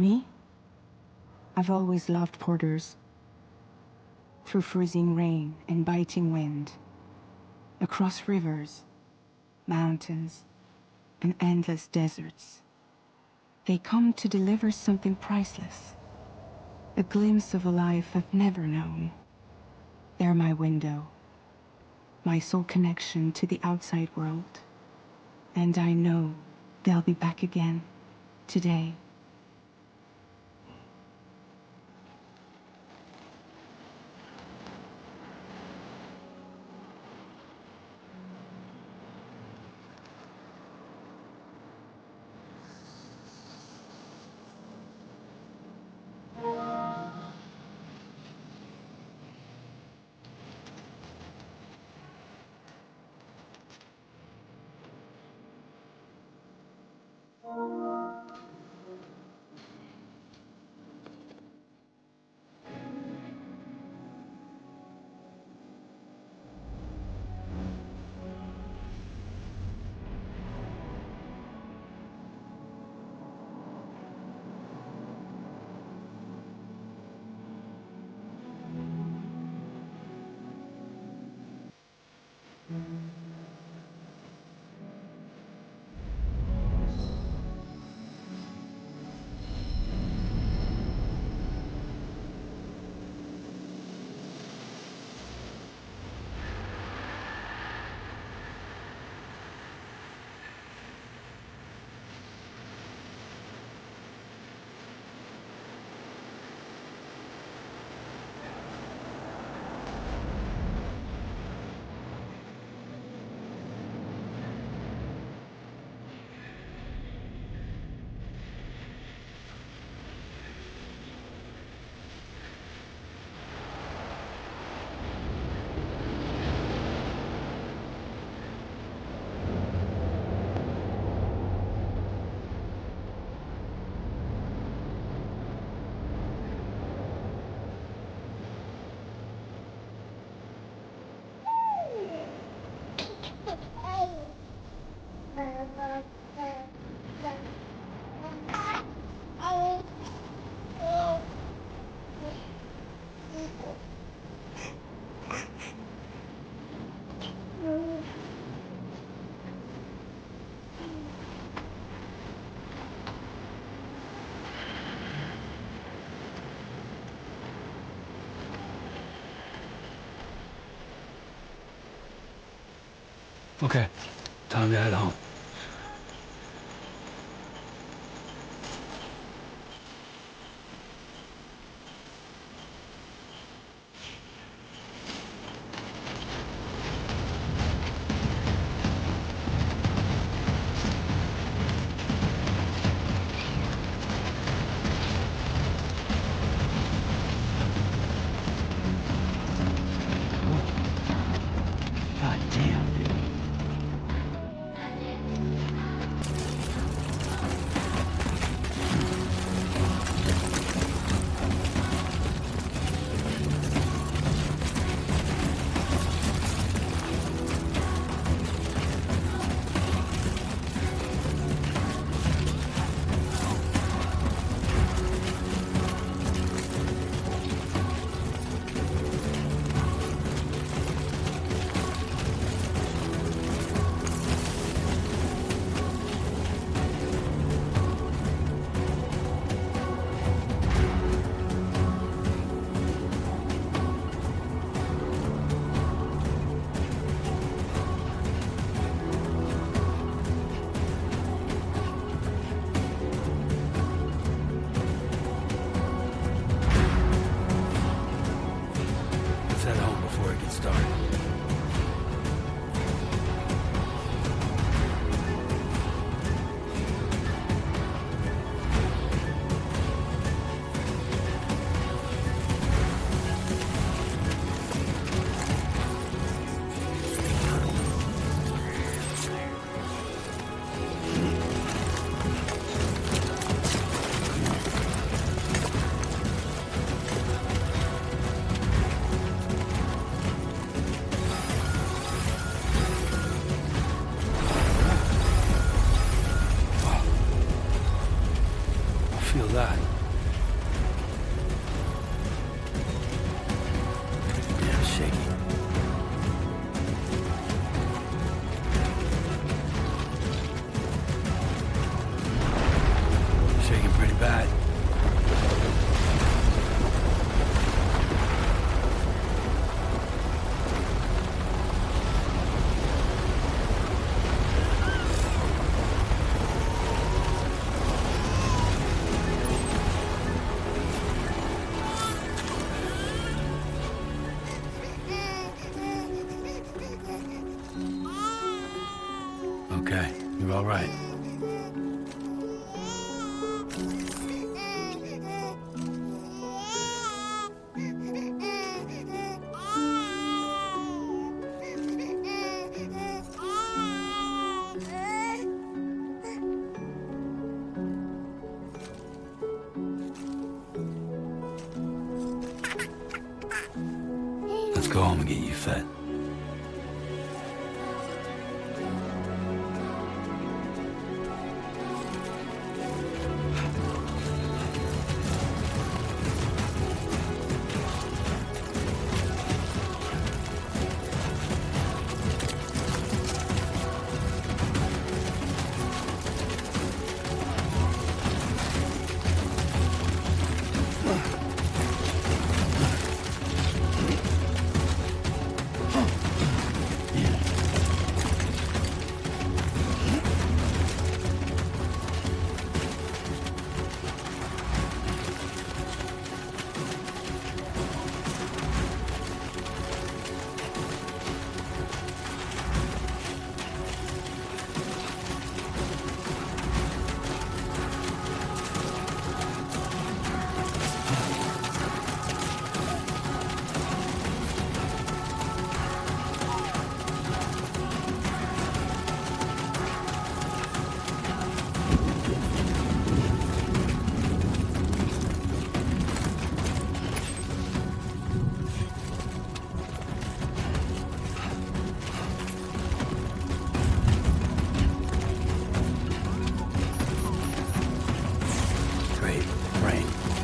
Me? I've always loved porters. Through freezing rain and biting wind, across rivers, mountains, and endless deserts. They come to deliver something priceless, a glimpse of a life I've never known. They're my window, my sole connection to the outside world. And I know they'll be back again, today. Okay, time to head home. all right. Let's go home and get you fed.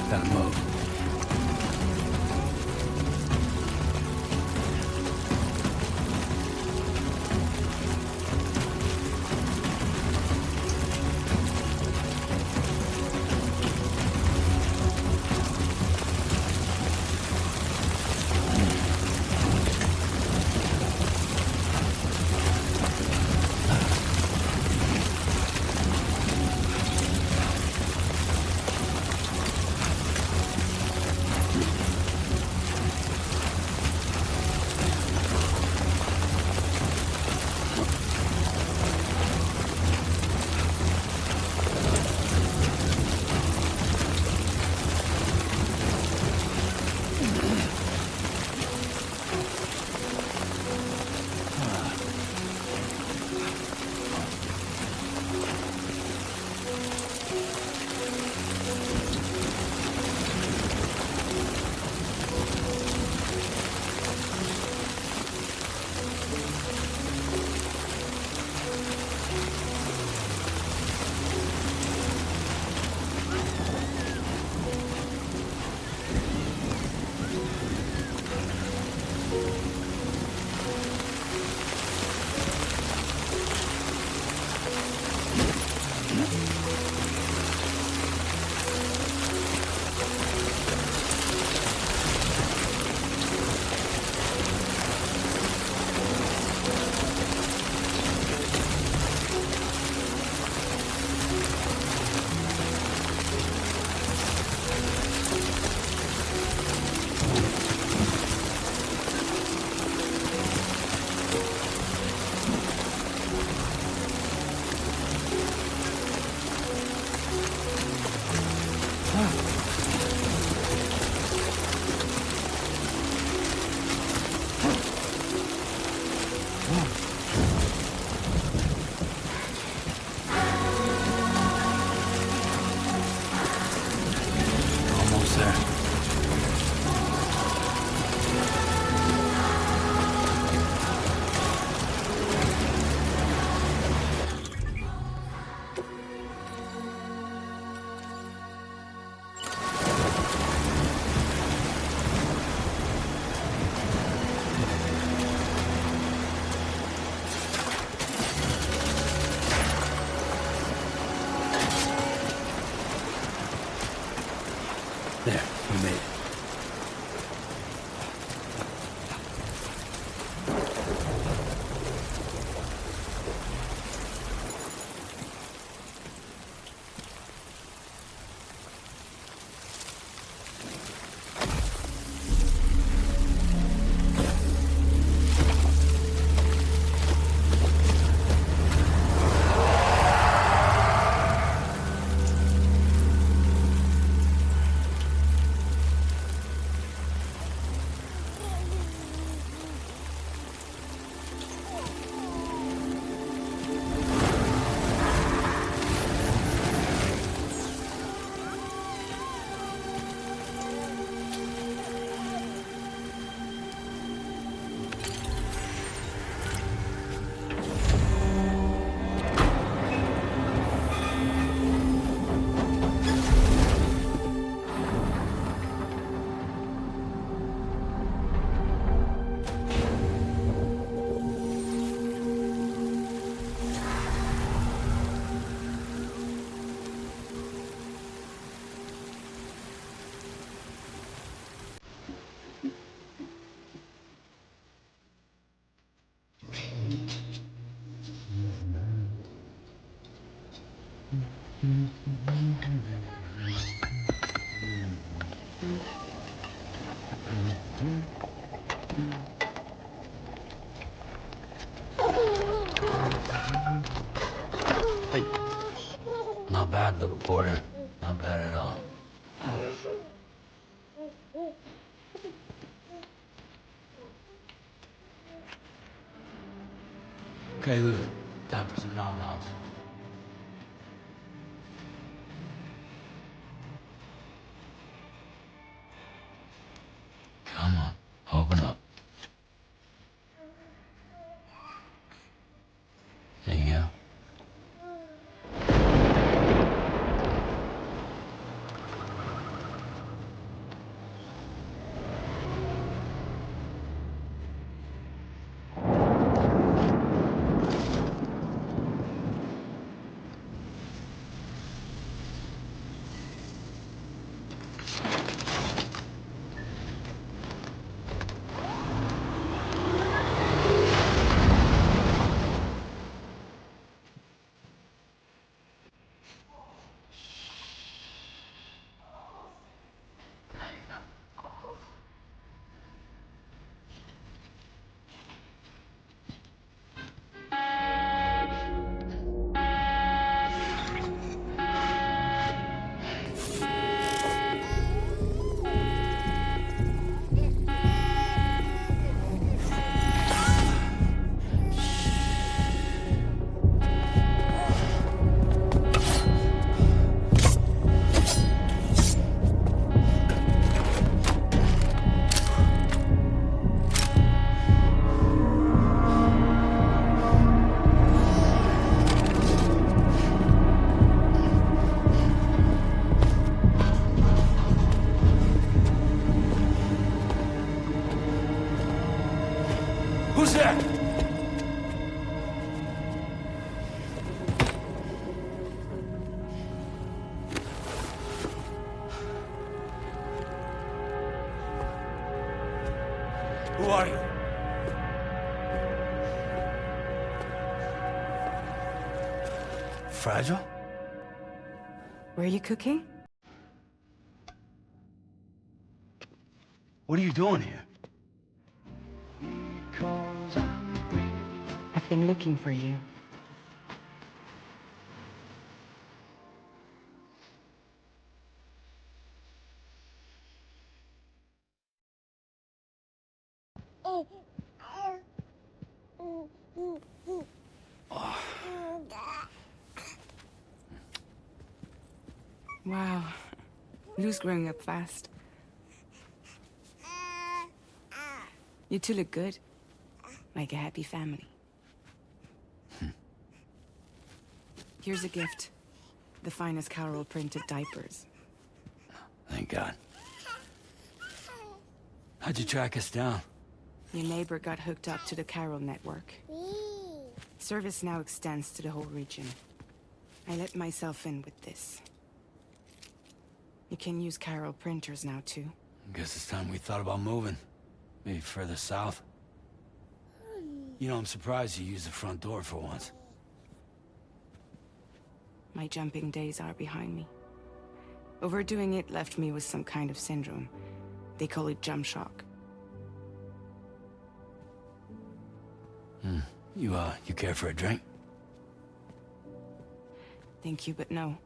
Gotta move. There, we made it. little porter. Not bad at all. Okay, Lou. Time for some nom-noms. Come on, open up. There you go. Who's there? Who are you? Fragile? Were you cooking? What are you doing here? I've been looking for you. Wow. Lou's growing up fast. You two look good. Like a happy family. Here's a gift. The finest Chiral printed diapers. Thank God. How'd you track us down? Your neighbor got hooked up to the Chiral Network. Service now extends to the whole region. I let myself in with this. You can use Chiral printers now, too. Guess it's time we thought about moving. Maybe further south. You know, I'm surprised you used the front door for once. My jumping days are behind me. Overdoing it left me with some kind of syndrome. They call it jump shock. You care for a drink? Thank you, but no.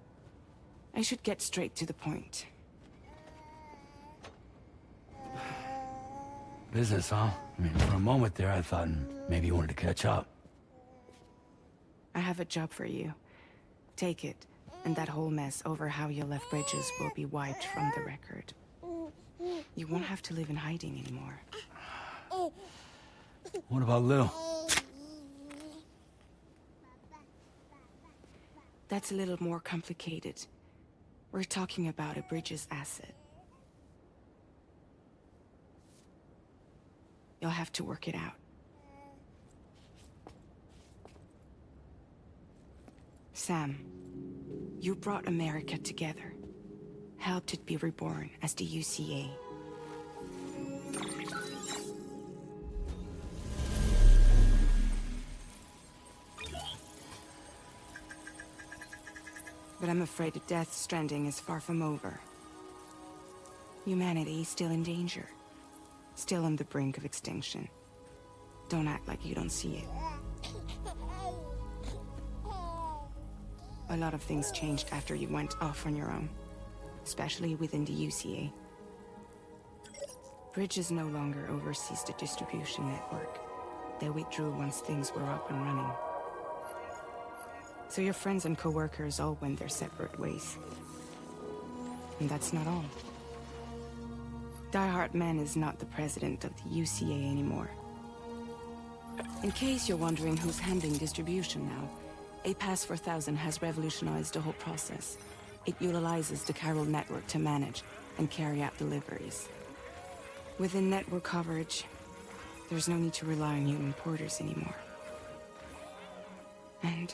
I should get straight to the point. Business, huh? I mean, for a moment there, I thought maybe you wanted to catch up. I have a job for you. Take it, and that whole mess over how you left bridges will be wiped from the record. You won't have to live in hiding anymore. What about Lil? That's a little more complicated. We're talking about a bridges asset. You'll have to work it out. Sam, you brought America together. Helped it be reborn as the UCA. But I'm afraid the death stranding is far from over. Humanity is still in danger. Still on the brink of extinction. Don't act like you don't see it. a lot of things changed after you went off on your own, especially within the UCA. Bridges no longer oversees the distribution network. They withdrew once things were up and running. So your friends and co-workers all went their separate ways. And that's not all. Die Hartman is not the president of the UCA anymore. In case you're wondering who's handling distribution now, A Pass 4000 has revolutionized the whole process. It utilizes the Chiral Network to manage and carry out deliveries. Within network coverage, there's no need to rely on human porters anymore. And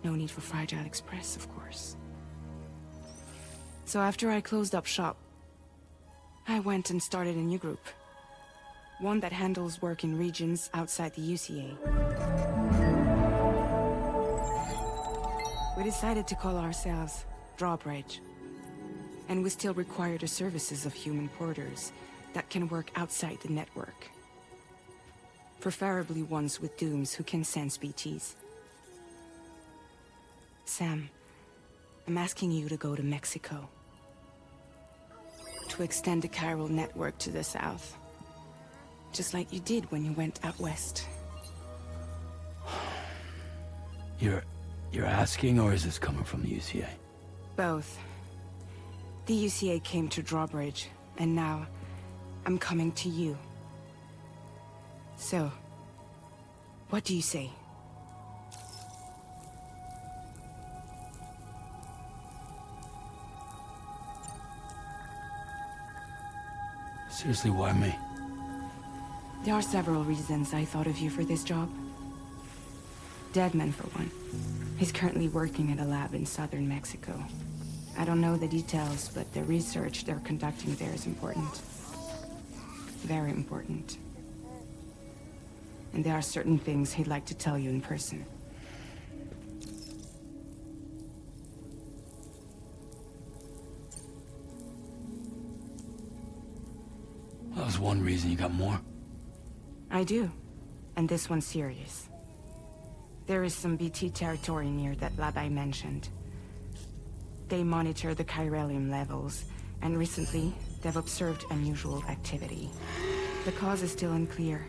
no need for Fragile Express, of course. So after I closed up shop, I went and started a new group. One that handles work in regions outside the UCA. We decided to call ourselves Drawbridge. And we still require the services of human porters that can work outside the network. Preferably ones with dooms who can sense BTs. Sam, I'm asking you to go to Mexico. To extend the Chiral Network to the south. Just like you did when you went out west. You're asking, or is this coming from the UCA? Both. The UCA came to Drawbridge, and now I'm coming to you. So, what do you say? Seriously, why me? There are several reasons I thought of you for this job. Deadman, for one. He's currently working at a lab in southern Mexico. I don't know the details, but the research they're conducting there is important. Very important. And there are certain things he'd like to tell you in person. That was one reason. You got more? I do. And this one's serious. There is some BT territory near that lab I mentioned. They monitor the chiralium levels, and recently, they've observed unusual activity. The cause is still unclear,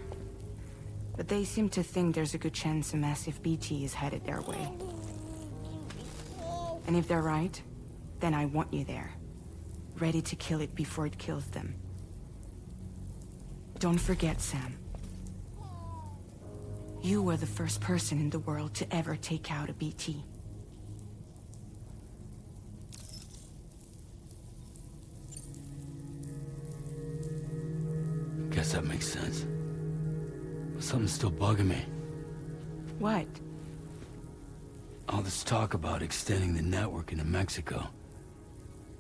but they seem to think there's a good chance a massive BT is headed their way. And if they're right, then I want you there, ready to kill it before it kills them. Don't forget, Sam. You were the first person in the world to ever take out a BT. Guess that makes sense. But something's still bugging me. What? All this talk about extending the network into Mexico.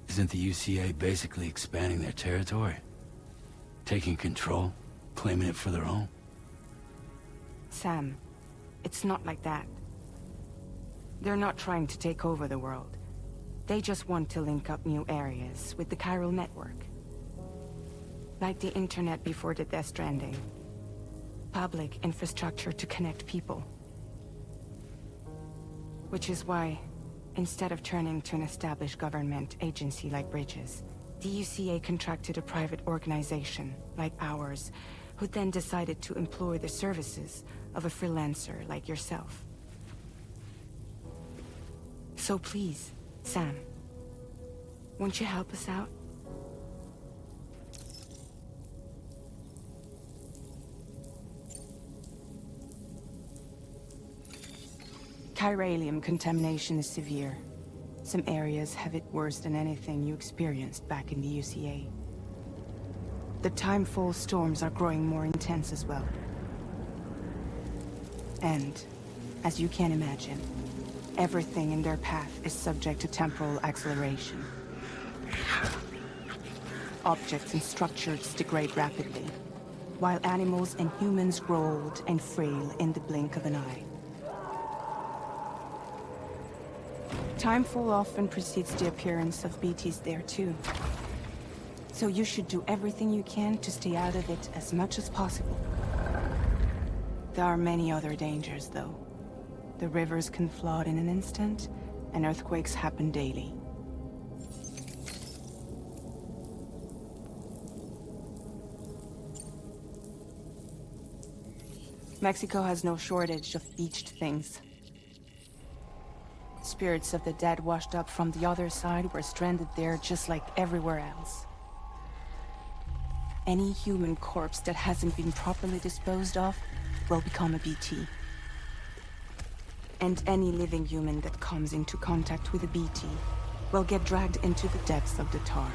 Isn't the UCA basically expanding their territory? Taking control? Claiming it for their own? Sam, it's not like that. They're not trying to take over the world. They just want to link up new areas with the Chiral Network. Like the internet before the Death Stranding. Public infrastructure to connect people. Which is why, instead of turning to an established government agency like Bridges, the UCA contracted a private organization, like ours, who then decided to employ the services of a freelancer like yourself. So please, Sam, won't you help us out? Chiralium contamination is severe. Some areas have it worse than anything you experienced back in the UCA. The timefall storms are growing more intense as well. And, as you can imagine, everything in their path is subject to temporal acceleration. Objects and structures degrade rapidly, while animals and humans grow old and frail in the blink of an eye. Timefall often precedes the appearance of BTs there too. So you should do everything you can to stay out of it as much as possible. There are many other dangers, though. The rivers can flood in an instant, and earthquakes happen daily. Mexico has no shortage of beached things. Spirits of the dead washed up from the other side were stranded there just like everywhere else. Any human corpse that hasn't been properly disposed of will become a BT. And any living human that comes into contact with a BT will get dragged into the depths of the tar.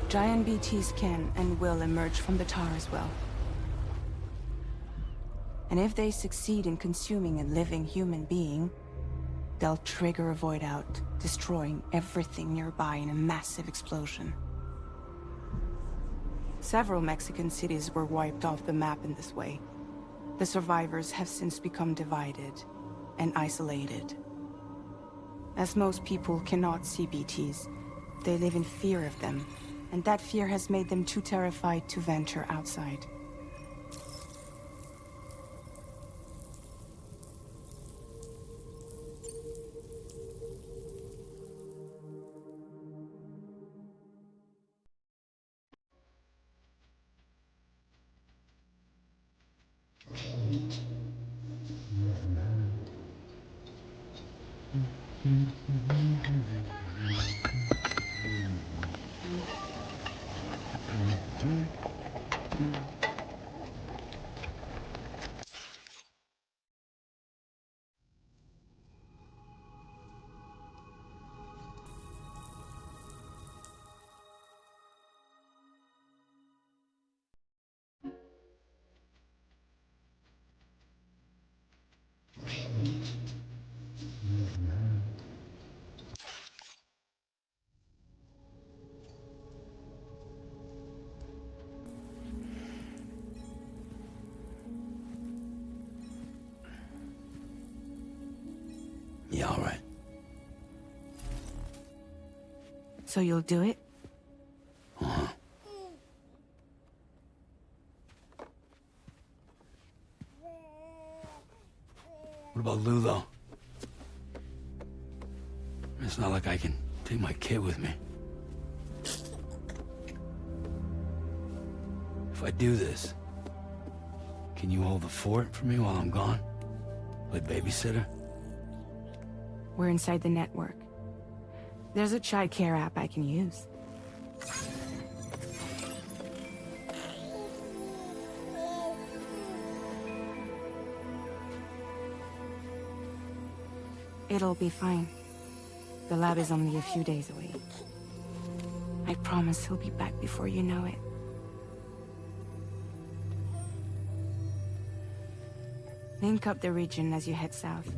Giant BTs can and will emerge from the tar as well. And if they succeed in consuming a living human being, they'll trigger a void out, destroying everything nearby in a massive explosion. Several Mexican cities were wiped off the map in this way. The survivors have since become divided and isolated. As most people cannot see BTs, they live in fear of them, and that fear has made them too terrified to venture outside. Yeah, all right. So you'll do it? Uh-huh. What about Lou, though? It's not like I can take my kid with me. If I do this, can you hold the fort for me while I'm gone? Play babysitter? We're inside the network. There's a child care app I can use. It'll be fine. The lab is only a few days away. I promise he'll be back before you know it. Link up the region as you head south,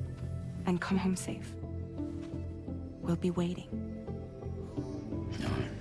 and come home safe. We'll be waiting. All right.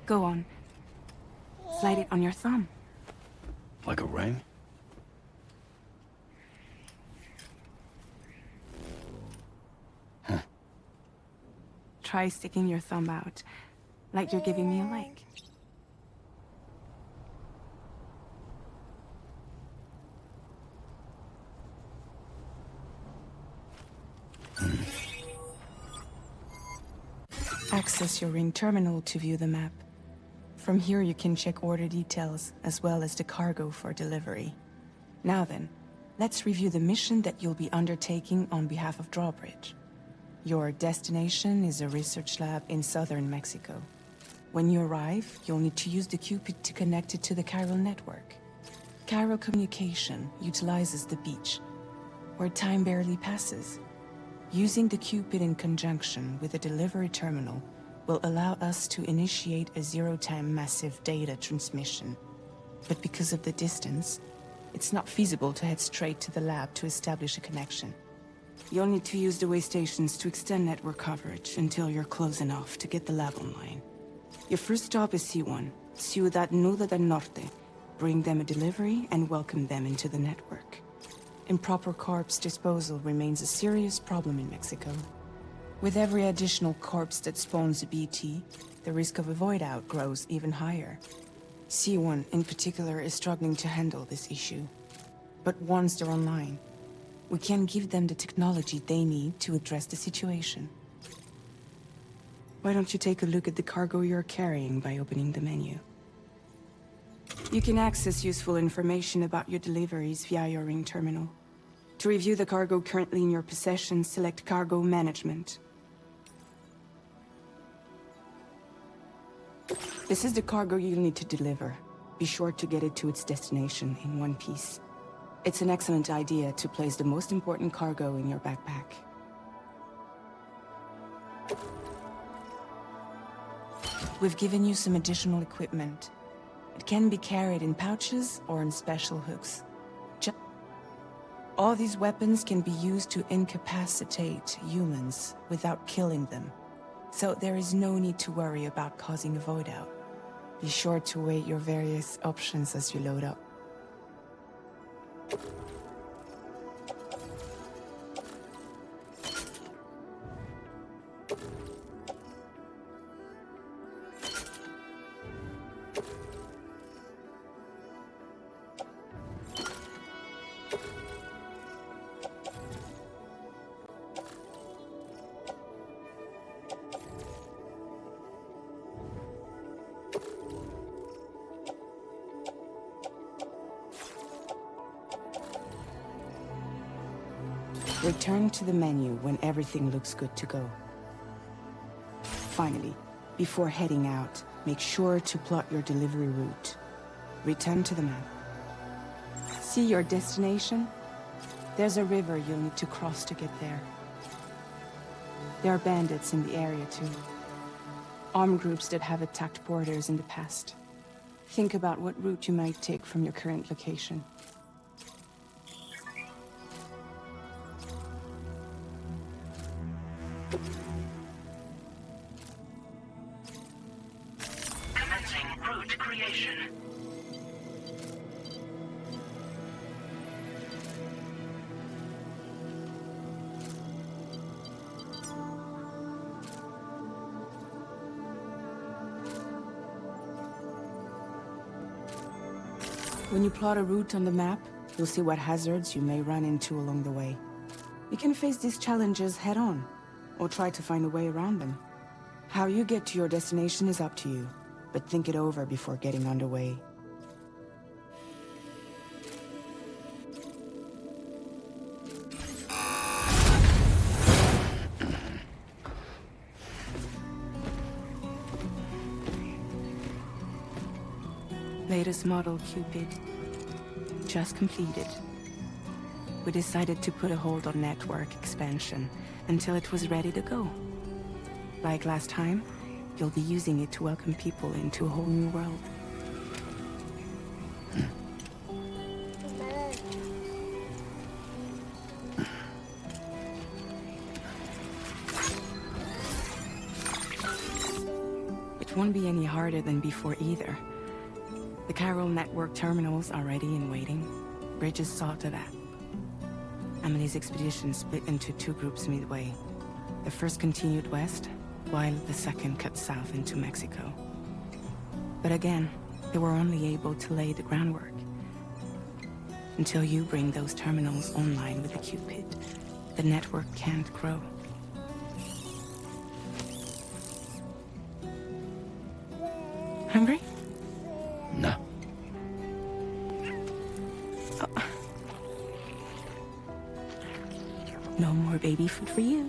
Go on. Slide it on your thumb. Like a ring? Huh. Try sticking your thumb out, like you're giving me a like. Access your ring terminal to view the map. From here you can check order details, as well as the cargo for delivery. Now then, let's review the mission that you'll be undertaking on behalf of Drawbridge. Your destination is a research lab in southern Mexico. When you arrive, you'll need to use the Cupid to connect it to the Chiral network. Chiral communication utilizes the beach, where time barely passes. Using the Cupid in conjunction with a delivery terminal will allow us to initiate a zero-time massive data transmission. But because of the distance, it's not feasible to head straight to the lab to establish a connection. You'll need to use the way stations to extend network coverage until you're close enough to get the lab online. Your first stop is C1, Ciudad Nuda del Norte. Bring them a delivery and welcome them into the network. Improper corpse disposal remains a serious problem in Mexico. With every additional corpse that spawns a BT, the risk of a void out grows even higher. C1 in particular is struggling to handle this issue. But once they're online, we can give them the technology they need to address the situation. Why don't you take a look at the cargo you're carrying by opening the menu? You can access useful information about your deliveries via your ring terminal. To review the cargo currently in your possession, select Cargo Management. This is the cargo you'll need to deliver. Be sure to get it to its destination in one piece. It's an excellent idea to place the most important cargo in your backpack. We've given you some additional equipment. It can be carried in pouches or in special hooks. All these weapons can be used to incapacitate humans without killing them. So there is no need to worry about causing a void out. Be sure to weigh your various options as you load up. Return to the menu when everything looks good to go. Finally, before heading out, make sure to plot your delivery route. Return to the map. See your destination? There's a river you'll need to cross to get there. There are bandits in the area too. Armed groups that have attacked borders in the past. Think about what route you might take from your current location. Commencing route creation. When you plot a route on the map, you'll see what hazards you may run into along the way. You can face these challenges head-on, or try to find a way around them. How you get to your destination is up to you, but think it over before getting underway. Latest model Cupid. Just completed. We decided to put a hold on network expansion until it was ready to go. Like last time, you'll be using it to welcome people into a whole new world. It won't be any harder than before either. The Chiral Network terminals are ready and waiting. Bridges saw to that. Emily's expedition split into two groups midway. The first continued west, while the second cut south into Mexico. But again, they were only able to lay the groundwork. Until you bring those terminals online with the Cupid, the network can't grow. Hungry? No. Oh. No more baby food for you.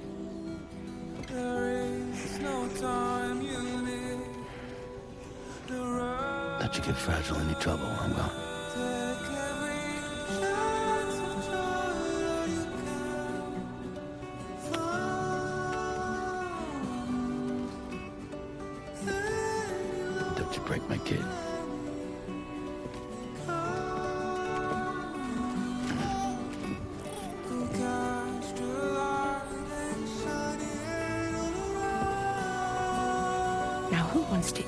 There is no time you live give Fragile any trouble, I will. Don't you break my kid. Now who wants to eat?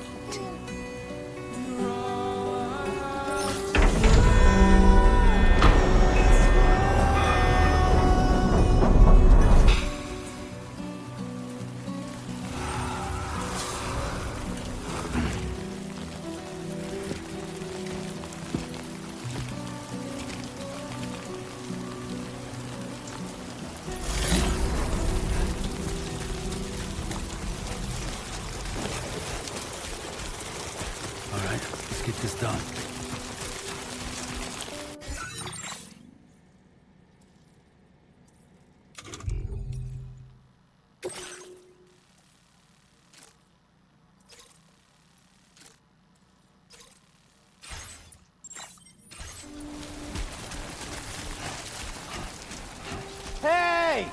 All right, let's get this done. Hey!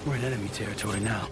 We're in enemy territory now.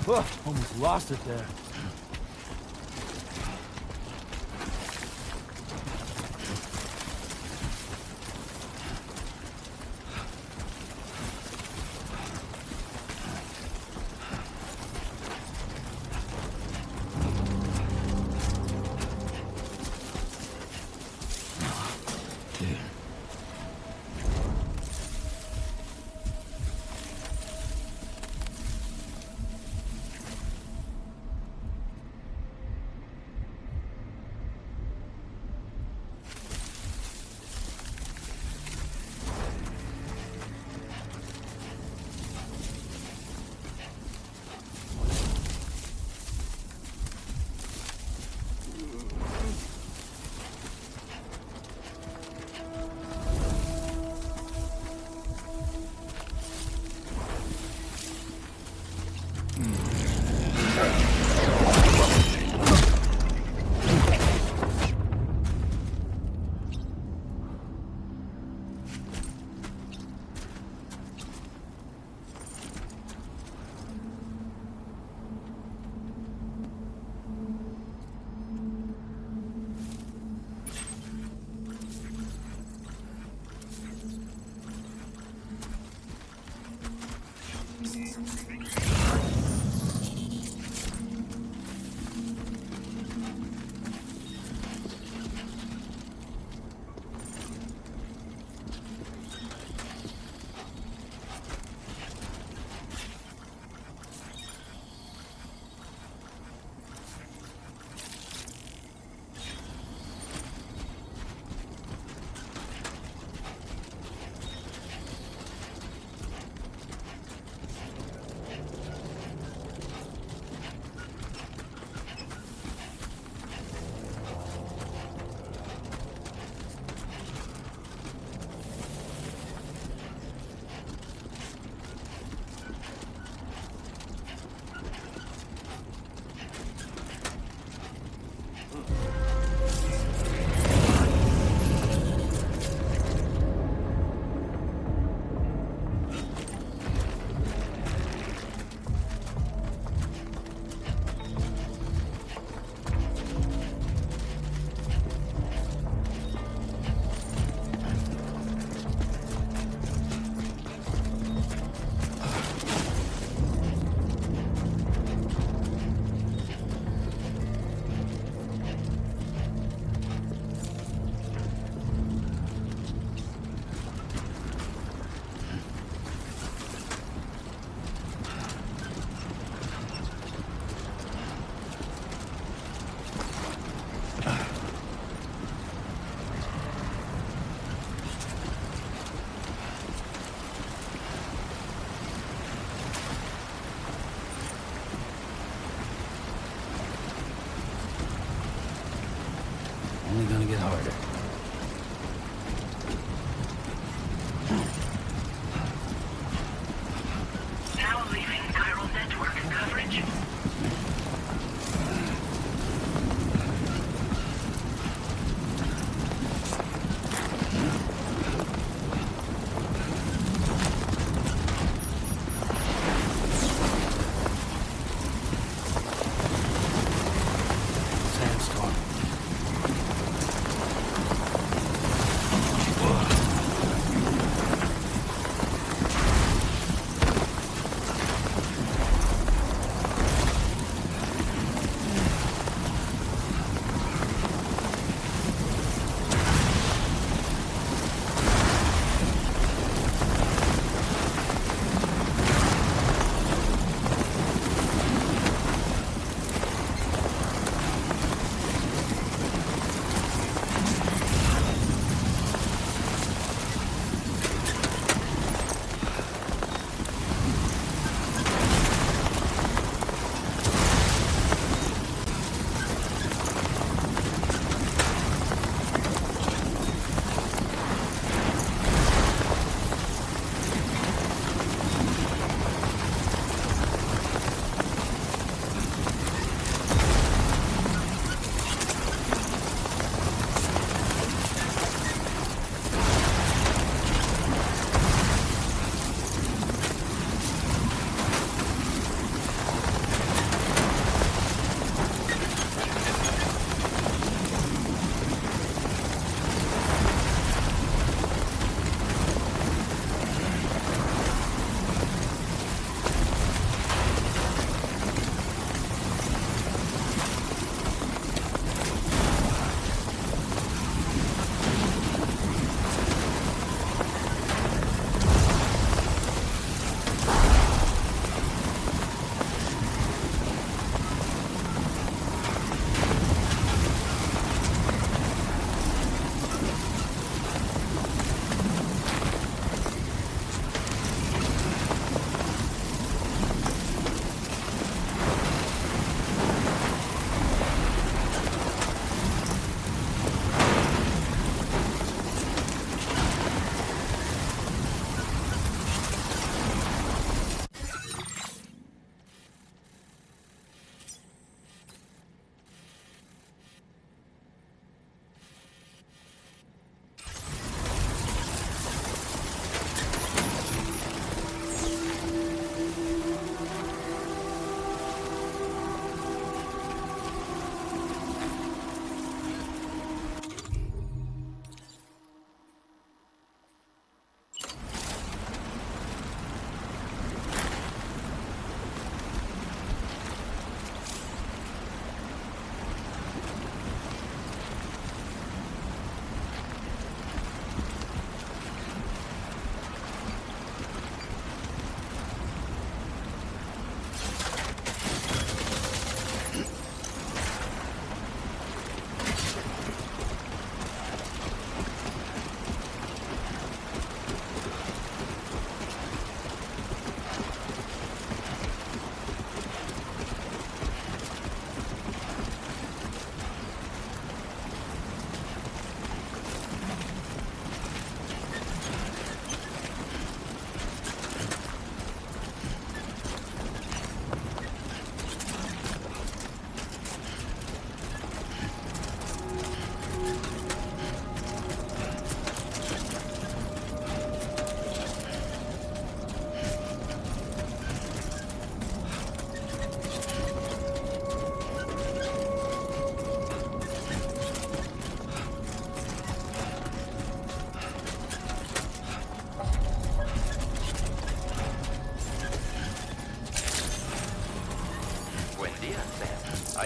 Ugh, almost lost it there.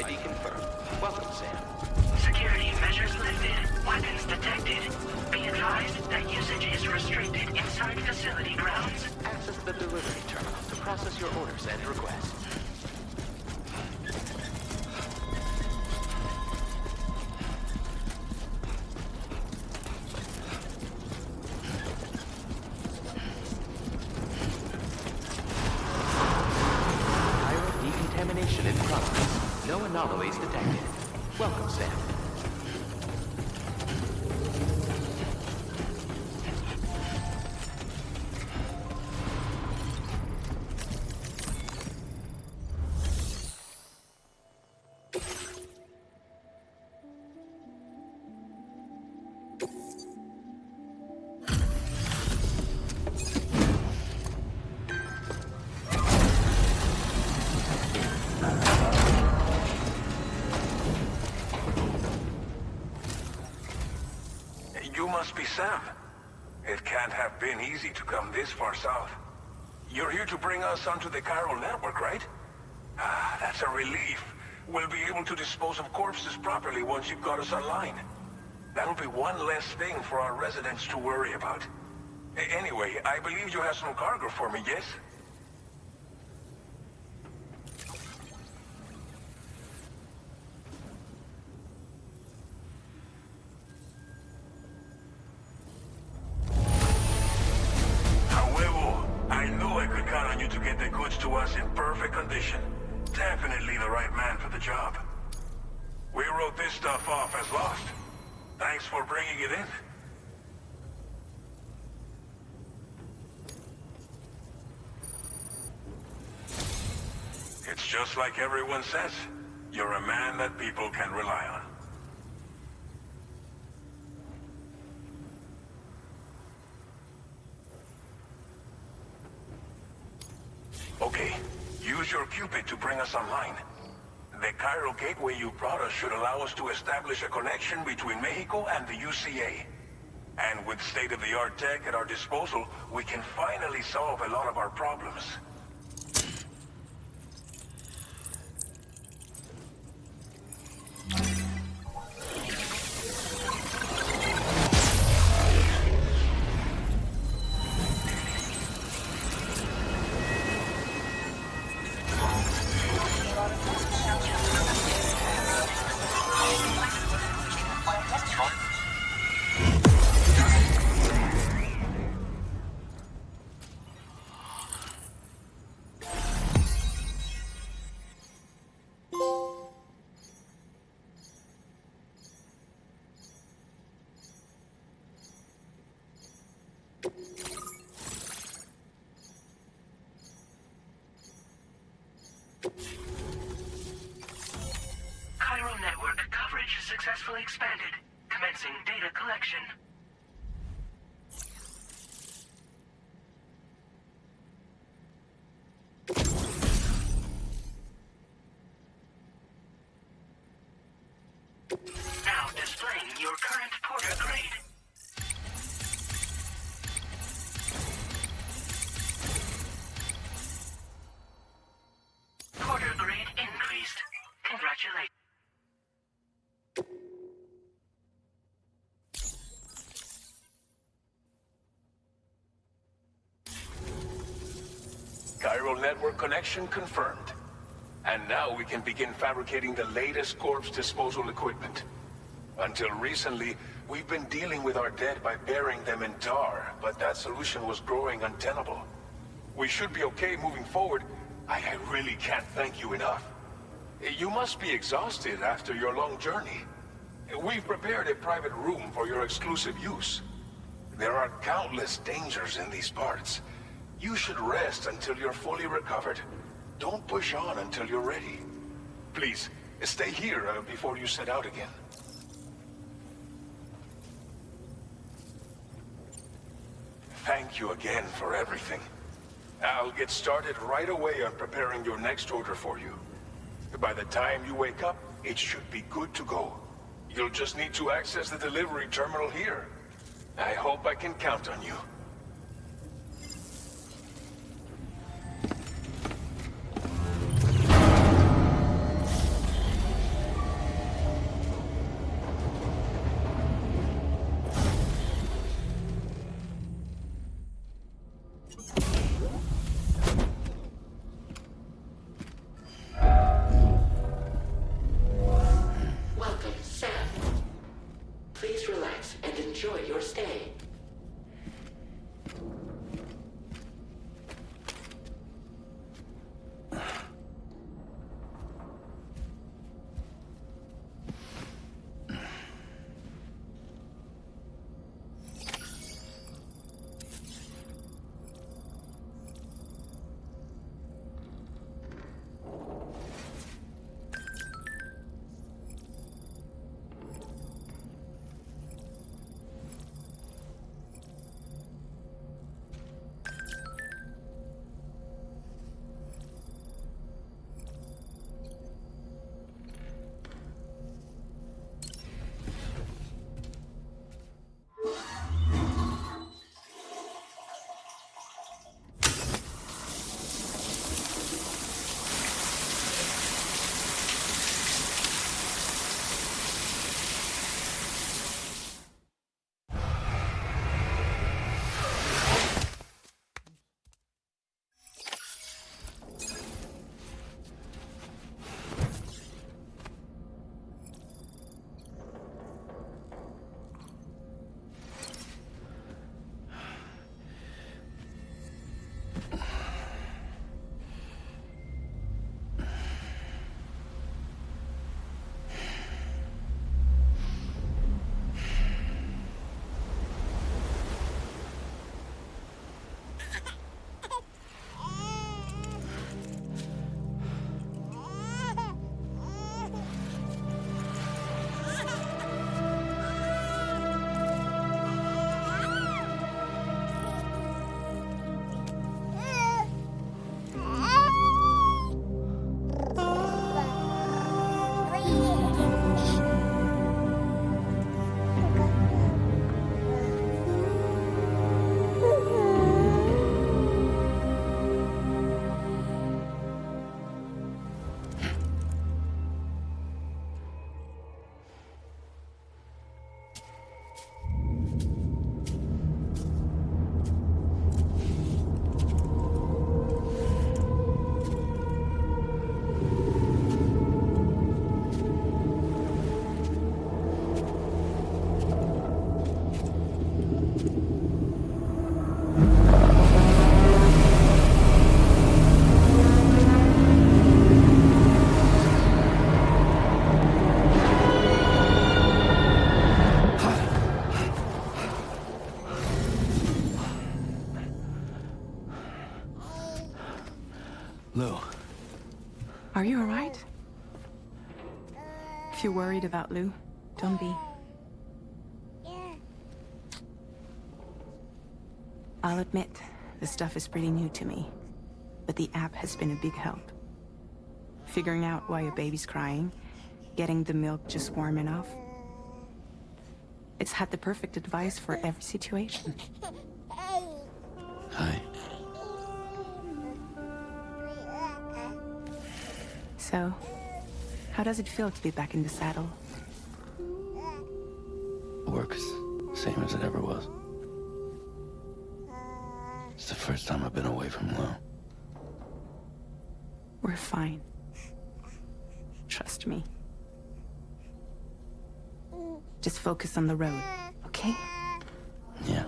ID confirmed. Welcome, Sam. Security measures lifted. Weapons detected. Be advised that usage is restricted inside facility grounds. Access the delivery terminal to process your orders and requests. Decontamination in progress. No anomalies detected. Welcome, Sam. You must be Sam. It can't have been easy to come this far south. You're here to bring us onto the Chiral Network, right? Ah, that's a relief. We'll be able to dispose of corpses properly once you've got us online. That'll be one less thing for our residents to worry about. Anyway, I believe you have some cargo for me, yes? To us in perfect condition. Definitely the right man for the job. We wrote this stuff off as lost. Thanks for bringing it in. It's just like everyone says. You're a man that people can rely on. Okay, use your Cupid to bring us online. The Chiral Gateway you brought us should allow us to establish a connection between Mexico and the UCA. And with state-of-the-art tech at our disposal, we can finally solve a lot of our problems. Chiral Network coverage successfully expanded. Commencing data collection. Now displaying your current porter grade. Porter grade increased. Congratulations. Chiral Network connection confirmed. And now we can begin fabricating the latest corpse disposal equipment. Until recently, we've been dealing with our dead by burying them in tar, but that solution was growing untenable. We should be okay moving forward. I really can't thank you enough. You must be exhausted after your long journey. We've prepared a private room for your exclusive use. There are countless dangers in these parts. You should rest until you're fully recovered. Don't push on until you're ready. Please, stay here before you set out again. Thank you again for everything. I'll get started right away on preparing your next order for you. By the time you wake up, it should be good to go. You'll just need to access the delivery terminal here. I hope I can count on you. Lou. Are you alright? If you're worried about Lou, don't be. I'll admit, this stuff is pretty new to me, but the app has been a big help. Figuring out why a baby's crying, getting the milk just warm enough. It's had the perfect advice for every situation. Hi. So, how does it feel to be back in the saddle? Work is the same as it ever was. It's the first time I've been away from Lou. We're fine. Trust me. Just focus on the road, okay? Yeah.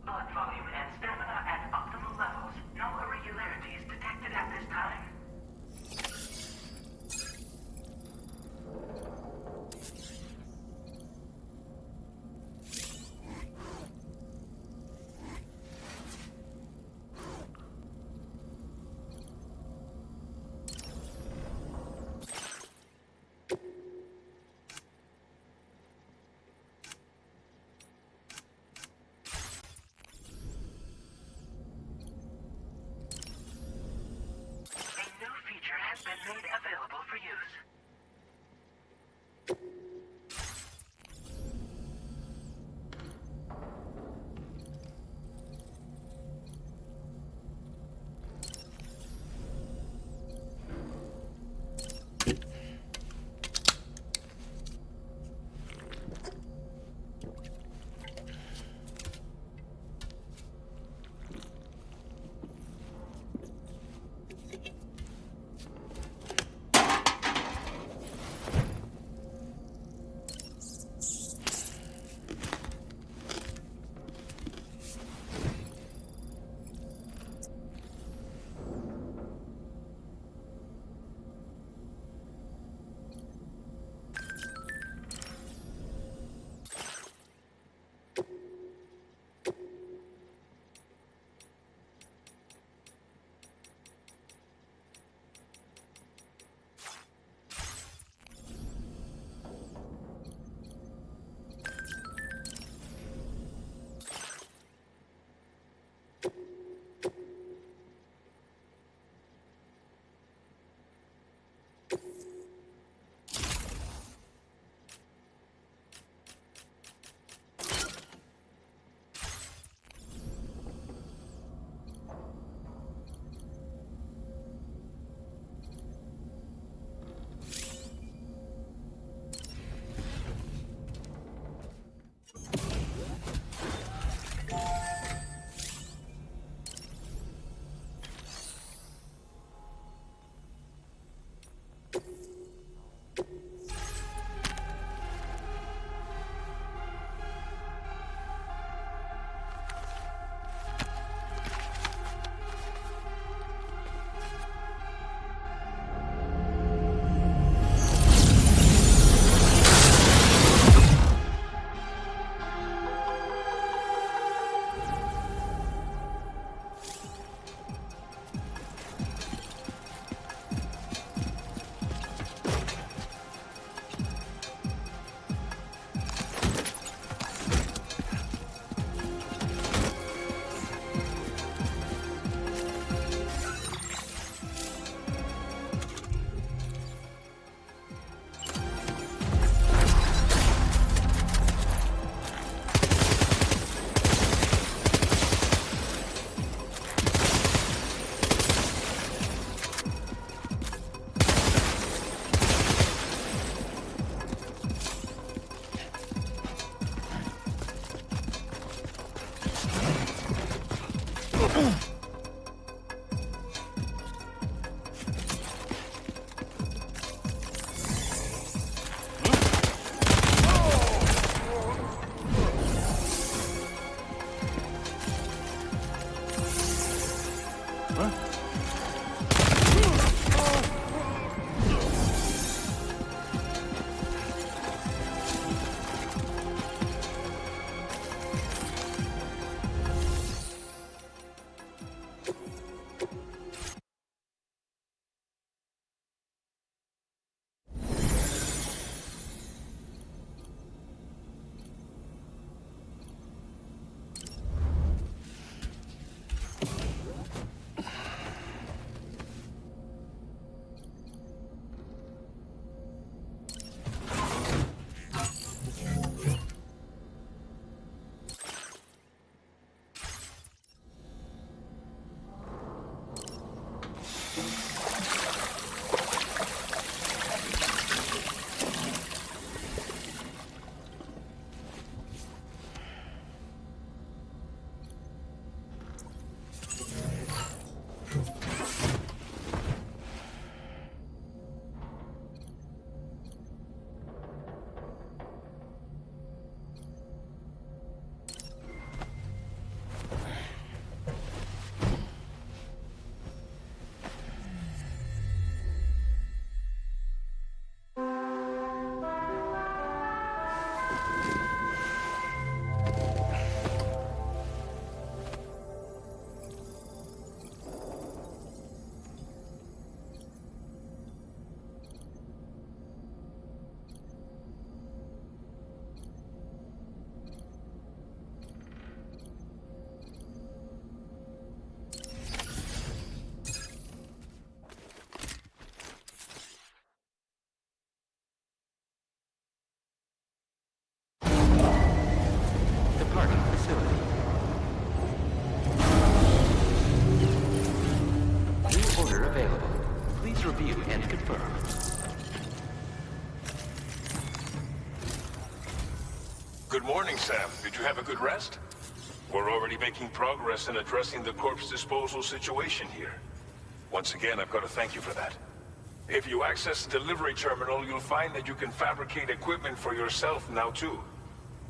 Blood volume and stamina at optimal levels. No irregularities detected at this time. A new feature has been made available for use. Departing facility. New order available. Please review and confirm. Good morning, Sam. Did you have a good rest? We're already making progress in addressing the corpse disposal situation here. Once again, I've got to thank you for that. If you access the delivery terminal, you'll find that you can fabricate equipment for yourself now too.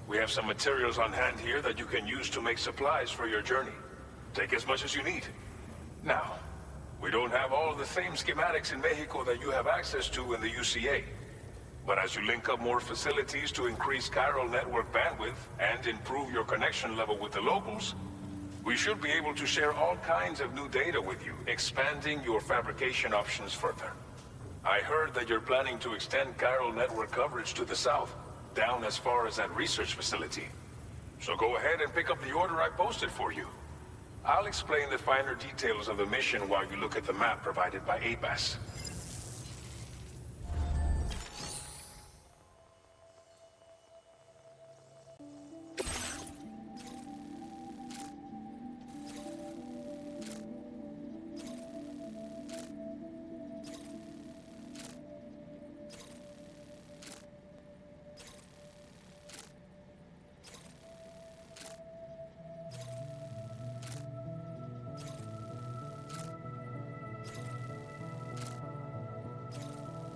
We have some materials on hand here that you can use to make supplies for your journey. Take as much as you need. Now, we don't have all the same schematics in Mexico that you have access to in the UCA. But as you link up more facilities to increase chiral network bandwidth and improve your connection level with the locals, we should be able to share all kinds of new data with you, expanding your fabrication options further. I heard that you're planning to extend chiral network coverage to the south, down as far as that research facility. So go ahead and pick up the order I posted for you. I'll explain the finer details of the mission while you look at the map provided by ABAS.